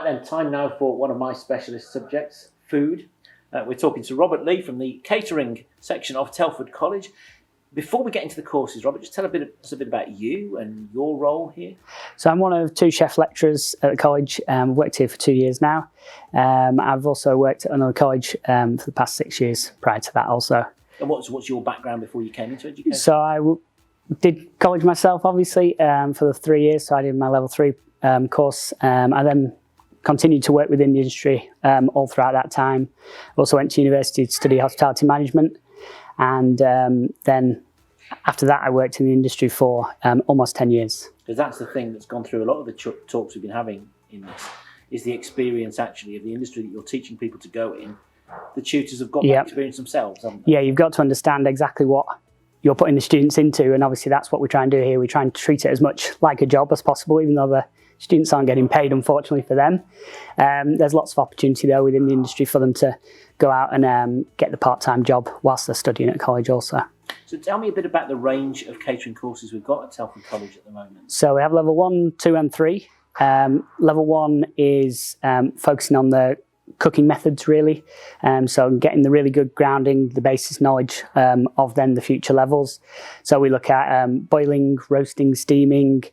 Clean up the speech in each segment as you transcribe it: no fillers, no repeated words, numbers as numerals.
Right then, time now for one of my specialist subjects, food. We're talking to Robert Lee from the catering section of Telford College. Before we get into the courses, Robert, just tell us a bit about you and your role here. So I'm one of two chef lecturers at the college. I've worked here for 2 years now. I've also worked at another college for the past 6 years prior to that also. And what's your background before you came into education? So I did college myself, obviously, for the 3 years. So I did my level 3 course. I then continued to work within the industry all throughout that time. Also went to university to study hospitality management. And then after that, I worked in the industry for almost 10 years. Because that's the thing that's gone through a lot of the talks we've been having in this, is the experience actually of the industry that you're teaching people to go in. The tutors have got that experience themselves, haven't they? Yeah, you've got to understand exactly what you're putting the students into, and obviously that's what we try and do here. We try and treat it as much like a job as possible, even though the students aren't getting paid, unfortunately, for them. There's lots of opportunity though within the industry for them to go out and get the part-time job whilst they're studying at college also. So tell me a bit about the range of catering courses we've got at Telford College at the moment. So we have level 1, 2 and 3. Level 1 is focusing on the cooking methods really, so getting the really good grounding, the basis knowledge of then the future levels. So we look at boiling, roasting, steaming,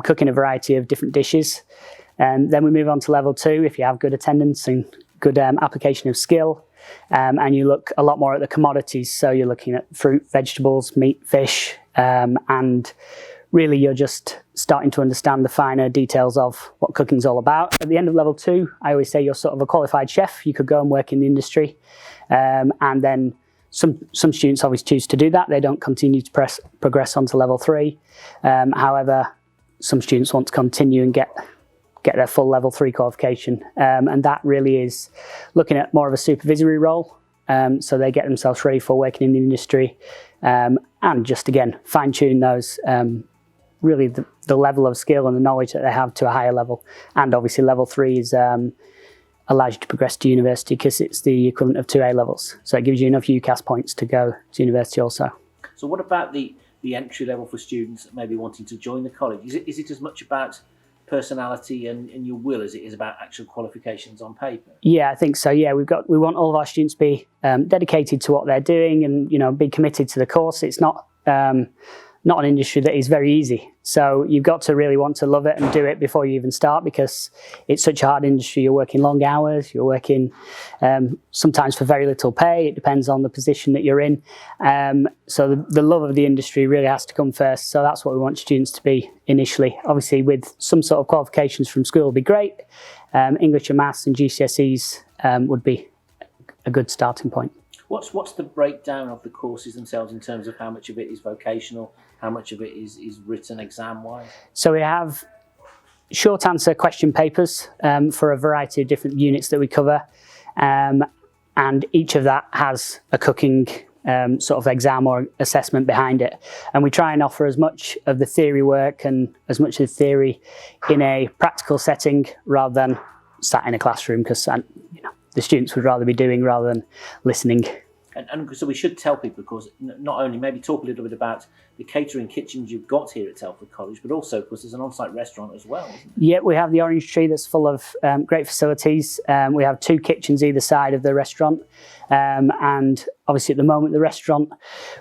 cooking a variety of different dishes. And then we move on to level 2 if you have good attendance and good application of skill. And you look a lot more at the commodities, so you're looking at fruit, vegetables, meat, fish, and really you're just starting to understand the finer details of what cooking's all about. At the end of level 2, I always say you're sort of a qualified chef. You could go and work in the industry, and then some students always choose to do that. They don't continue to progress onto level 3. However, some students want to continue and get their full level 3 qualification, and that really is looking at more of a supervisory role, so they get themselves ready for working in the industry, and just again fine-tune those really the level of skill and the knowledge that they have to a higher level. And obviously level 3 is allows you to progress to university because it's the equivalent of 2 A levels, so it gives you enough UCAS points to go to university also. So what about the entry level for students that may be wanting to join the college? Is it as much about personality and your will as it is about actual qualifications on paper? Yeah, I think so. Yeah, we want all of our students to be dedicated to what they're doing and be committed to the course. It's not an industry that is very easy, so you've got to really want to love it and do it before you even start, because it's such a hard industry. You're working long hours, you're working sometimes for very little pay. It depends on the position that you're in, so the love of the industry really has to come first. So that's what we want students to be initially. Obviously with some sort of qualifications from school would be great. English and maths and GCSEs would be a good starting point. What's the breakdown of the courses themselves in terms of how much of it is vocational, how much of it is written exam-wise? So we have short answer question papers for a variety of different units that we cover, and each of that has a cooking sort of exam or assessment behind it. And we try and offer as much of the theory work and as much of the theory in a practical setting rather than sat in a classroom, because the students would rather be doing rather than listening. And so we should tell people, of course, not only maybe talk a little bit about the catering kitchens you've got here at Telford College, but also, of course, there's an on-site restaurant as well, isn't there? Yeah, we have the Orange Tree that's full of great facilities. We have 2 kitchens either side of the restaurant. And obviously at the moment, the restaurant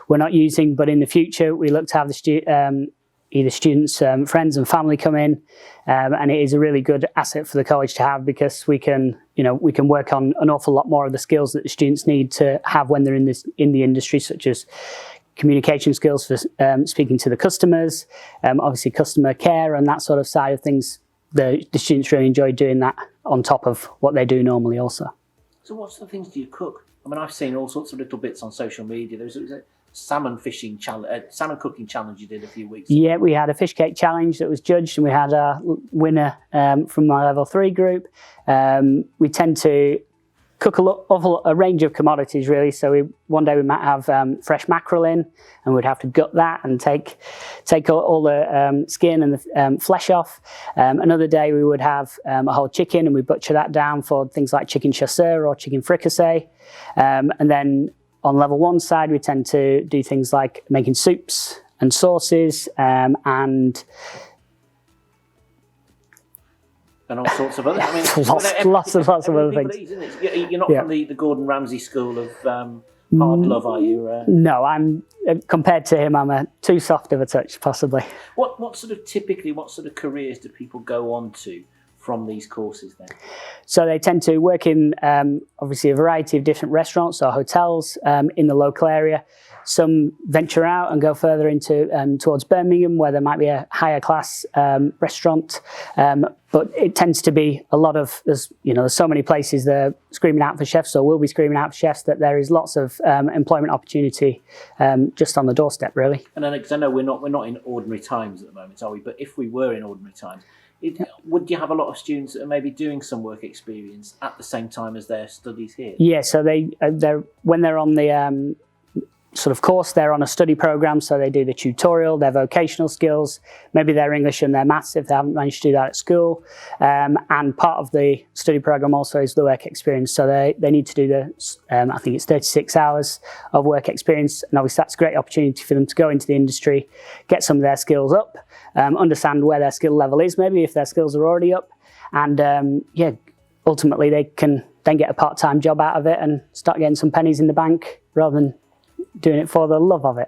we're not using, but in the future, we look to have the either students, friends and family come in, and it is a really good asset for the college to have, because we can work on an awful lot more of the skills that the students need to have when they're in the industry, such as communication skills for speaking to the customers, obviously customer care and that sort of side of things. The students really enjoy doing that on top of what they do normally also. So what sort of things do you cook? I mean, I've seen all sorts of little bits on social media. There was a salmon fishing challenge, salmon cooking challenge you did a few weeks ago. Yeah, we had a fish cake challenge that was judged, and we had a winner from my level 3 group. We tend to cook a range of commodities really. So one day we might have fresh mackerel in, and we'd have to gut that and take all the skin and the flesh off. Another day we would have a whole chicken, and we butcher that down for things like chicken chasseur or chicken fricassee. And then on level 1 side, we tend to do things like making soups and sauces, and And all sorts of other. I mean, lots of other things. Eat, isn't it? You're not Yeah. from the Gordon Ramsay school of hard love, are you? No, I'm compared to him. I'm too soft of a touch, possibly. What sort of careers do people go on to from these courses then? So they tend to work in obviously a variety of different restaurants or hotels in the local area. Some venture out and go further into towards Birmingham, where there might be a higher class restaurant. But it tends to be a lot of, there's so many places that are screaming out for chefs, or will be screaming out for chefs, that there is lots of employment opportunity just on the doorstep, really. And then, because I know we're not in ordinary times at the moment, are we? But if we were in ordinary times, would you have a lot of students that are maybe doing some work experience at the same time as their studies here? Yeah, so when they're on the sort of course, they're on a study program, so they do the tutorial, their vocational skills, maybe their English and their maths if they haven't managed to do that at school. And part of the study program also is the work experience. So they need to do I think it's 36 hours of work experience. And obviously that's a great opportunity for them to go into the industry, get some of their skills up, understand where their skill level is, maybe if their skills are already up. And ultimately they can then get a part-time job out of it and start getting some pennies in the bank rather than doing it for the love of it.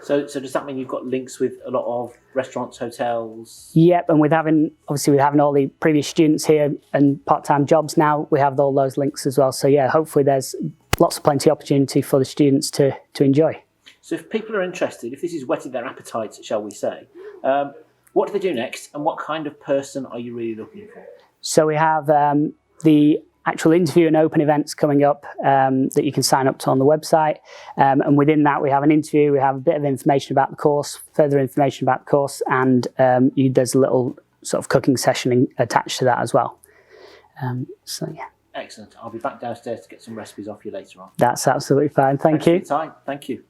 So does that mean you've got links with a lot of restaurants, hotels? Yep, and with having all the previous students here and part-time jobs now, we have all those links as well. So yeah, hopefully there's plenty of opportunity for the students to enjoy. So if people are interested, if this has whetted their appetites, shall we say, what do they do next, and what kind of person are you really looking for? So we have the actual interview and open events coming up that you can sign up to on the website. And within that, we have an interview, we have a bit of information about the course, further information about the course, and there's a little sort of cooking session attached to that as well. So, yeah. Excellent. I'll be back downstairs to get some recipes off you later on. That's absolutely fine. Thank you. Thanks for your time. Thank you.